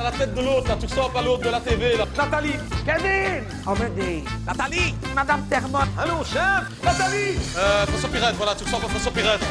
T'as la tête de l'autre, là, tu ressembles à l'autre de la TV, là. Nathalie. Kevin! Amédée! Nathalie. Madame Termon! Allô, chef. Nathalie. François Pirette, voilà, tu ressembles à François Pirette.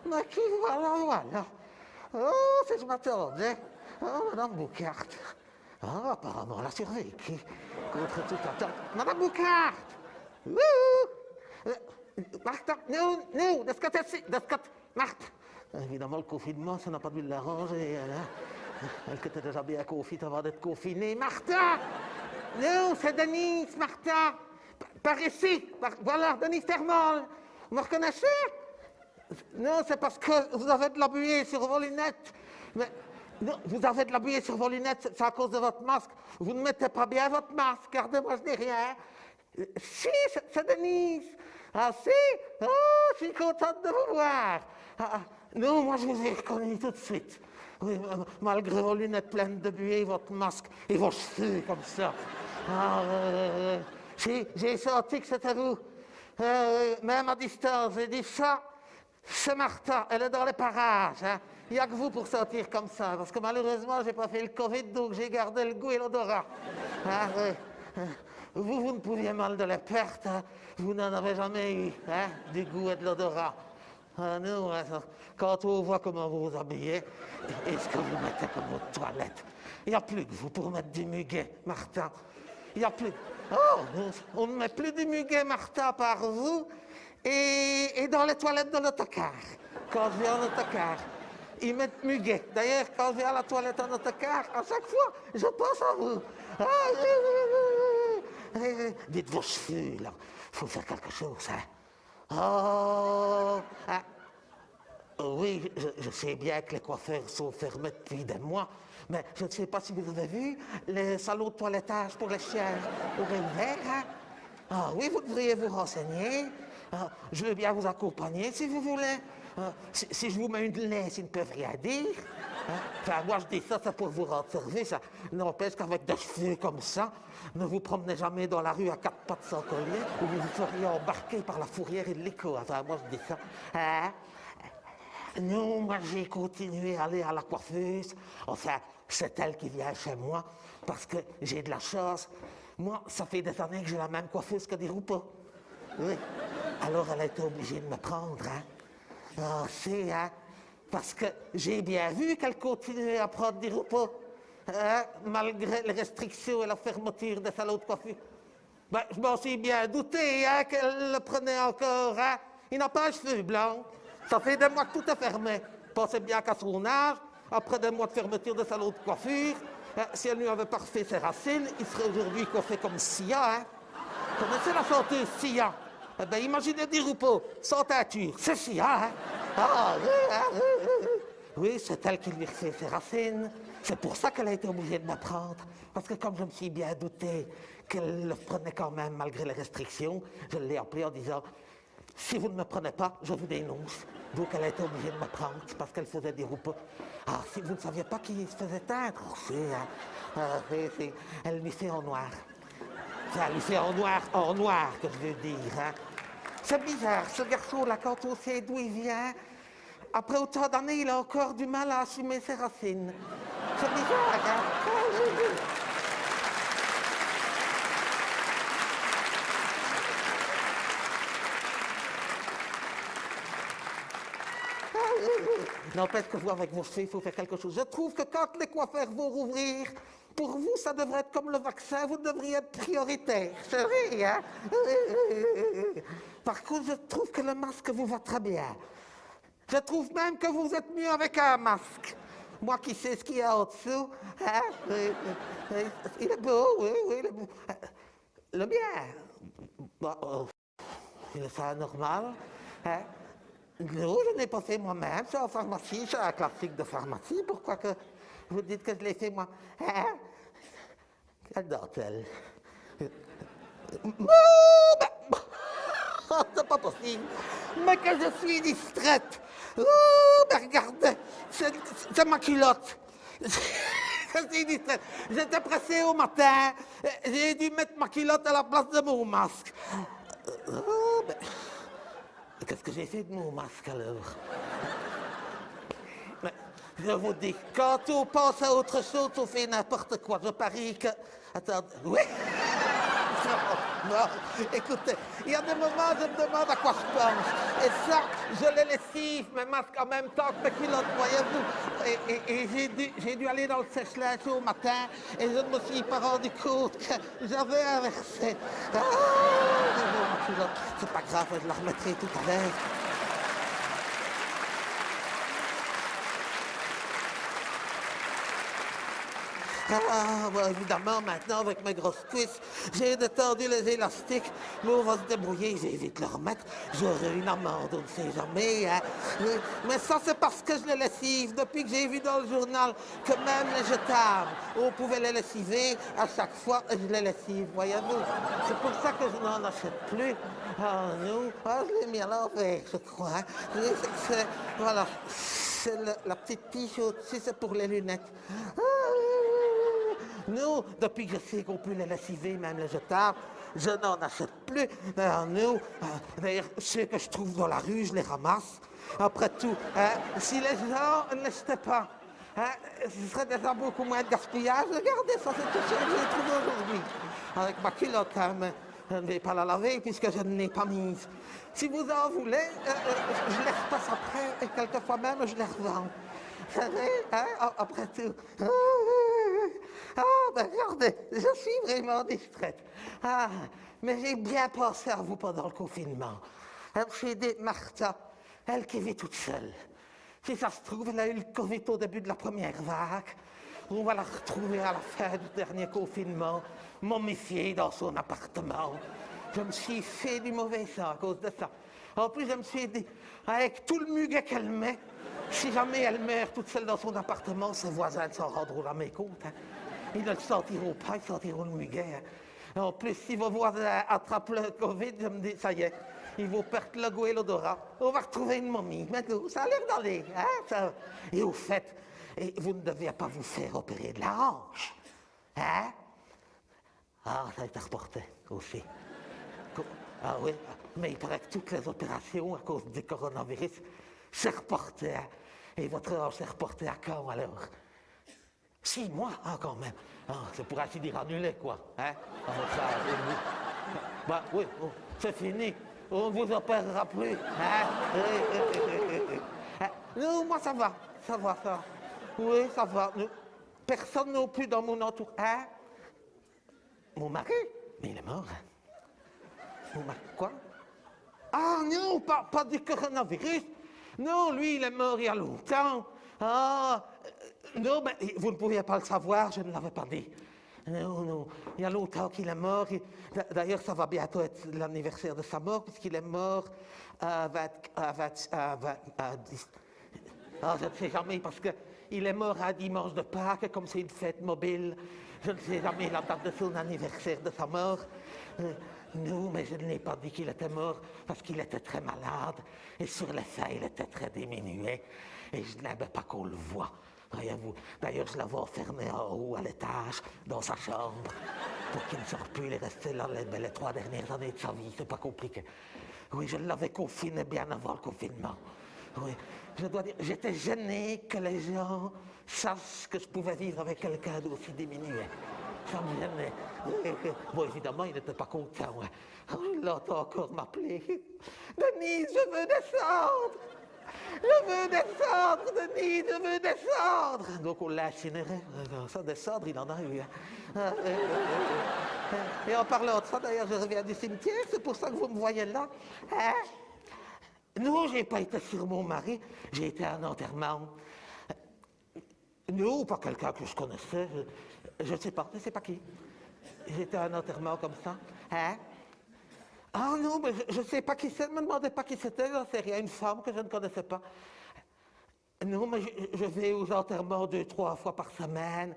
Ma qui voilà. Oh, c'est je m'attendais. Oh, Madame Boucart. Oh, apparemment, elle a survécu. Contre toute attente. Madame Boucart! Martha, non, das Gott, Martha. Évidemment, le confinement, ça n'a pas dû l'arranger. Elle qui était déjà bien confite avant d'être confinée. Martha! Non, c'est Denise, Martha. Par ici. Voilà, Denise Termol. Vous me reconnaissez? Non, c'est parce que vous avez de la buée sur vos lunettes. Mais non, vous avez de la buée sur vos lunettes, c'est à cause de votre masque. Vous ne mettez pas bien votre masque. Regardez-moi, je n'ai rien. Si, c'est Denise. Ah, si? Oh, je suis contente de vous voir. Non, moi, je vous ai reconnu tout de suite. Oui, malgré vos lunettes pleines de buée, votre masque et vos cheveux comme ça. J'ai senti que c'était vous. Même à distance, j'ai dit ça. C'est Martha, elle est dans les parages. Hein. Il n'y a que vous pour sortir comme ça, parce que malheureusement, j'ai pas fait le Covid, donc j'ai gardé le goût et l'odorat. Vous ne pouviez mal de les perdre, hein. Vous n'en avez jamais eu, hein, du goût et de l'odorat. Nous, quand on voit comment vous vous habillez et ce que vous mettez comme votre toilette, il n'y a plus que vous pour mettre du muguet, Martha. Il n'y a plus. Oh, on ne met plus du muguet, Martha, par vous. Et dans les toilettes de l'autocar, quand je vais en autocar, ils mettent muguet. D'ailleurs, quand je vais à la toilette en autocar, à chaque fois, je pense à vous. Dites vos cheveux, là. Il faut faire quelque chose, hein. Oui, je sais bien que les coiffeurs sont fermés depuis des mois, mais je ne sais pas si vous avez vu, les salons de toilettage pour les chiens auraient ouvert, hein. Ah oui, vous devriez vous renseigner. Je veux bien vous accompagner si vous voulez. Si je vous mets une laisse, ils ne peuvent rien dire. Enfin, moi je dis ça, c'est pour vous rendre service. Ça n'empêche qu'avec des cheveux comme ça, ne vous promenez jamais dans la rue à quatre pattes sans collier, ou vous seriez embarqué par la fourrière et l'écho. Enfin, moi je dis ça. Non, moi j'ai continué à aller à la coiffeuse. Enfin, c'est elle qui vient chez moi, parce que j'ai de la chance. Moi, ça fait des années que j'ai la même coiffeuse que des roupeaux. Oui. Alors elle a été obligée de me prendre, hein. Ah, c'est, hein. Parce que j'ai bien vu qu'elle continuait à prendre des repos, hein, malgré les restrictions et la fermeture des salons de coiffure. Ben, je m'en suis bien douté, hein, qu'elle le prenait encore, hein. Il n'a pas un cheveu blanc. Ça fait des mois que tout est fermé. Pensez bien qu'à son âge, après des mois de fermeture des salons de coiffure, hein, si elle lui avait pas refait ses racines, il serait aujourd'hui coiffé comme Sia, hein. Vous connaissez la chanteuse Sia? Eh bien, imaginez des roupeaux sans teinture. C'est Sia, hein? Oui, c'est elle qui lui refait ses racines. C'est pour ça qu'elle a été obligée de me prendre. Parce que comme je me suis bien douté qu'elle le prenait quand même malgré les restrictions, je l'ai appelée en disant « Si vous ne me prenez pas, je vous dénonce. » Donc elle a été obligée de me prendre parce qu'elle faisait des roupeaux. Ah, si vous ne saviez pas qui se faisait teindre, elle lui fait en noir. Ça lui fait en noir, que je veux dire. Hein. C'est bizarre, ce garçon-là, quand on sait d'où il vient, après autant d'années, il a encore du mal à assumer ses racines. C'est bizarre, hein. N'empêche que vous, avec vos cheveux, il faut faire quelque chose. Je trouve que quand les coiffeurs vont rouvrir, pour vous, ça devrait être comme le vaccin, vous devriez être prioritaire, c'est vrai, hein? Par contre, je trouve que le masque vous va très bien. Je trouve même que vous êtes mieux avec un masque. Moi qui sais ce qu'il y a au-dessous, hein? Il est beau, oui, il est beau. Le mien, bon, il est ça normal, hein? Non, je n'ai pas fait moi-même, c'est en pharmacie, c'est un classique de pharmacie. Pourquoi que vous dites que je l'ai fait moi? Hein? Quelle dentelle? Oh, ben, c'est pas possible. Mais que je suis distraite. Oh, ben regardez, c'est ma culotte. Je suis distraite. J'étais pressée au matin, j'ai dû mettre ma culotte à la place de mon masque. Oh, ben, qu'est-ce que j'ai fait de mon masque alors? Mais, je vous dis, quand on pense à autre chose, on fait n'importe quoi. Je parie que... Attendez, oui? Non, écoutez, il y a des moments où je me demande à quoi je pense. Et ça, je les lessive, mes masques en même temps que mes culottes, voyez-vous. Et j'ai dû aller dans le sèche-linge au matin et je ne me suis pas rendu compte que j'avais inversé. Ah, ma culotte, c'est pas grave, je la remettrai tout à l'heure. Ah, bon, évidemment, maintenant, avec mes grosses cuisses, j'ai détendu les élastiques, mais on va se débrouiller, je vais vite le remettre. J'aurai une amende, on ne sait jamais, hein. Mais ça, c'est parce que je les lessive. Depuis que j'ai vu dans le journal que même les jetables, on pouvait les lessiver, à chaque fois, je les lessive, voyez-vous. C'est pour ça que je n'en achète plus. Ah, non, ah, je l'ai mis à l'envers, je crois. Hein. Voilà, c'est la petite tige au-dessus, c'est pour les lunettes. Ah, nous, depuis que je sais qu'on peut les lessiver, même les jetables, je n'en achète plus. D'ailleurs, ceux que je trouve dans la rue, je les ramasse. Après tout, si les gens ne les jetaient pas, ce serait déjà beaucoup moins de gaspillage. Regardez, ça c'est tout ce que j'ai trouvé aujourd'hui. Avec ma culotte, mais je ne vais pas la laver puisque je ne l'ai pas mise. Si vous en voulez, je les repasse après et quelquefois même je les revends. Vous savez, après tout. Ah, ben regardez, je suis vraiment distraite. Ah, mais j'ai bien pensé à vous pendant le confinement. J'ai aidé Martha, elle qui vit toute seule. Si ça se trouve, elle a eu le Covid au début de la première vague. On va la retrouver à la fin du dernier confinement, momifiée dans son appartement. Je me suis fait du mauvais sang à cause de ça. En plus, je me suis dit, avec tout le muguet qu'elle met, si jamais elle meurt toute seule dans son appartement, ses voisins ne s'en rendront jamais compte. Hein. Ils ne le sentiront pas, ils sentiront le muguet. Hein. En plus, si vos voisins attrapent le Covid, je me dis, ça y est, ils vont perdre le goût et l'odorat. On va retrouver une momie. Mais ça a l'air d'aller. Hein, ça. Et au fait, vous ne deviez pas vous faire opérer de la hanche. Hein? Ah, ça a été reporté aussi. Ah oui, mais il paraît que toutes les opérations à cause du coronavirus, c'est reporté. Hein? Et votre hanche est reportée à quand alors? 6 mois, quand même. Ah, c'est pour ainsi dire annulé, quoi. Hein? Bah oui, c'est fini. On ne vous opérera plus. Hein? Non, moi ça va. Ça va, ça. Oui, ça va. Personne non plus dans mon entourage. Hein? Mon mari? Mais il est mort. Mon mari, quoi? Ah non, pas du coronavirus. Non, lui, il est mort il y a longtemps. Ah, non, mais vous ne pouviez pas le savoir, je ne l'avais pas dit. Non, il y a longtemps qu'il est mort. D'ailleurs, ça va bientôt être l'anniversaire de sa mort, puisqu'il est mort à 10. Ah, je ne sais jamais, parce qu'il est mort un dimanche de Pâques, comme c'est une fête mobile. Je ne sais jamais la date de son anniversaire de sa mort. Non, mais je ne l'ai pas dit qu'il était mort, parce qu'il était très malade. Et sur les seins, il était très diminué. Et je n'aimais pas qu'on le voie. Voyez-vous. D'ailleurs, je l'avais enfermé en haut, à l'étage, dans sa chambre, pour qu'il ne sorte plus. Il est resté là les 3 dernières années de sa vie. C'est pas compliqué. Oui, je l'avais confiné bien avant le confinement. Oui, je dois dire, j'étais gêné que les gens sachent que je pouvais vivre avec quelqu'un d'aussi diminué. Ça me gênait. Bon, évidemment, il n'était pas content. Hein. Oh, il entend encore m'appeler. Denise, je veux descendre. Je veux descendre, Denis, je veux descendre. Donc on l'a incinéré. Ça, descendre, il en a eu. Hein. Et en parlant de ça, d'ailleurs, je reviens du cimetière, c'est pour ça que vous me voyez là. Hein? Non, j'ai pas été sur mon mari, j'ai été à un enterrement. Non, pas quelqu'un que je connaissais, je ne sais pas qui. J'étais à un enterrement comme ça. Hein? Ah non, mais je ne sais pas qui c'est, ne me demandez pas qui c'était, j'en sais rien, une femme que je ne connaissais pas. Non, mais je vais aux enterrements 2-3 fois par semaine,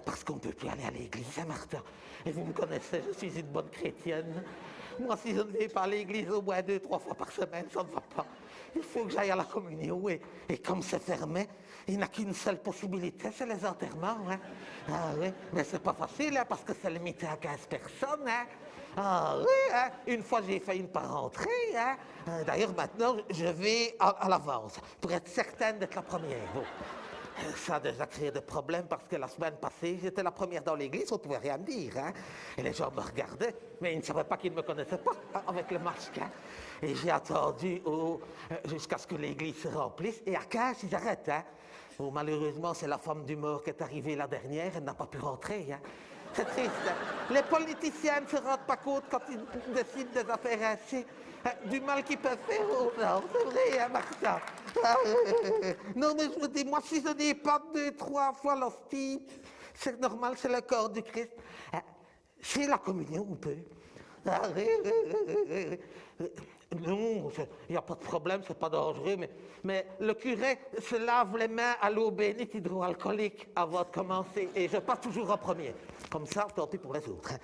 parce qu'on ne peut plus aller à l'église, Saint-Martin. Et vous me connaissez, je suis une bonne chrétienne. Moi, si je ne vais pas à l'église au moins 2-3 fois par semaine, ça ne va pas. Il faut que j'aille à la communion. Et comme c'est fermé, il n'y a qu'une seule possibilité, c'est les enterrements. Hein. Ah oui, mais c'est pas facile, hein, parce que c'est limité à 15 personnes. Hein. Ah oui, hein. Une fois j'ai failli ne pas rentrer. Hein. D'ailleurs, maintenant, je vais à l'avance, pour être certaine d'être la première. Bon. Ça a déjà créé des problèmes parce que la semaine passée, j'étais la première dans l'église, on ne pouvait rien me dire. Hein. Et les gens me regardaient, mais ils ne savaient pas qu'ils ne me connaissaient pas avec le masque. Hein. Et j'ai attendu jusqu'à ce que l'église se remplisse. Et à 15, ils arrêtent. Hein. Bon, malheureusement, c'est la femme du mort qui est arrivée la dernière, elle n'a pas pu rentrer. Hein. C'est triste. Hein. Les politiciens ne se rendent pas compte quand ils décident des affaires ainsi. Du mal qu'ils peuvent faire aux gens, c'est vrai, hein, Martin? Non, mais je vous dis, moi, si je n'ai pas 2-3 fois l'hostie, c'est normal, c'est le corps du Christ. C'est la communion, on peut. Non, il n'y a pas de problème, c'est pas dangereux, mais le curé se lave les mains à l'eau bénite hydroalcoolique avant de commencer, et je passe toujours en premier. Comme ça, tant pis pour les autres.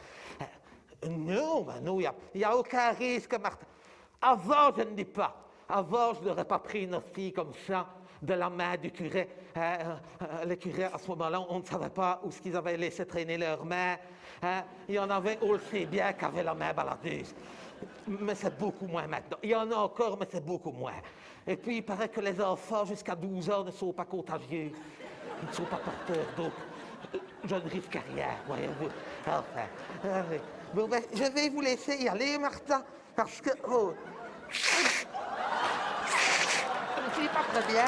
Hein. Non, il n'y a aucun risque, Martin. Avant, je ne dis pas. Avant, je n'aurais pas pris une hostie comme ça de la main du curé. Les curés, à ce moment-là, on ne savait pas où ils avaient laissé traîner leurs mains. Il y en avait, on le sait bien, qui avaient la main baladeuse. Mais c'est beaucoup moins maintenant. Il y en a encore, mais c'est beaucoup moins. Et puis, il paraît que les enfants, jusqu'à 12 ans, ne sont pas contagieux. Ils ne sont pas porteurs, donc je ne risque rien, voyez-vous. Enfin, bon, ben, je vais vous laisser y aller, Martin, parce que... Oh, je ne suis pas très bien.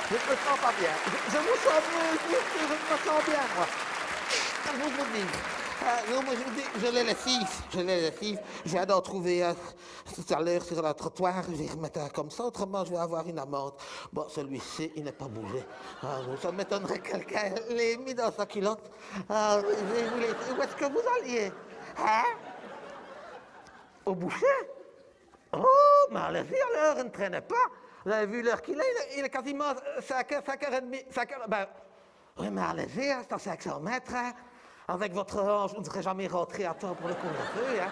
Je ne me sens pas bien. Je me sens mieux, je me sens bien, moi. Je vous dis. Non, moi, je vous dis, je l'ai les six. Je viens d'en trouver un tout à l'heure sur le trottoir. Je vais remettre un comme ça, autrement je vais avoir une amende. Bon, celui-ci, il n'est pas bougé. Ça m'étonnerait que quelqu'un l'ait mis dans sa culotte. Je vais vous laisser. Où est-ce que vous alliez? Hein? Au boucher? Oh, mais allez-y alors, ne traînez pas. Vous avez vu l'heure qu'il est? Il est quasiment 5h30. 5h... Ben, oui, mais allez-y, hein, c'est à 500 mètres. Hein. Avec votre hanche, vous ne serez jamais rentré à temps pour le couvre-feu. Hein.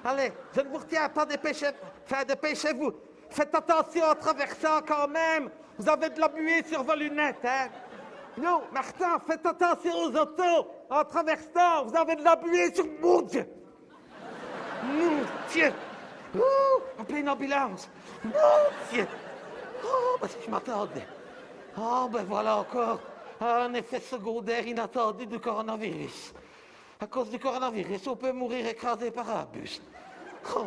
Allez, je ne vous retiens pas, dépêchez-vous. Faites attention en traversant quand même. Vous avez de la buée sur vos lunettes. Hein. Non, Martin, faites attention aux autos. En traversant, vous avez de la buée sur... Mon Dieu! Mon Dieu! Oh, appelez une ambulance. Mon Dieu! Oh, ben si je m'attendais. Oh, ben voilà encore un effet secondaire inattendu du coronavirus. À cause du coronavirus, on peut mourir écrasé par un bus. Oh.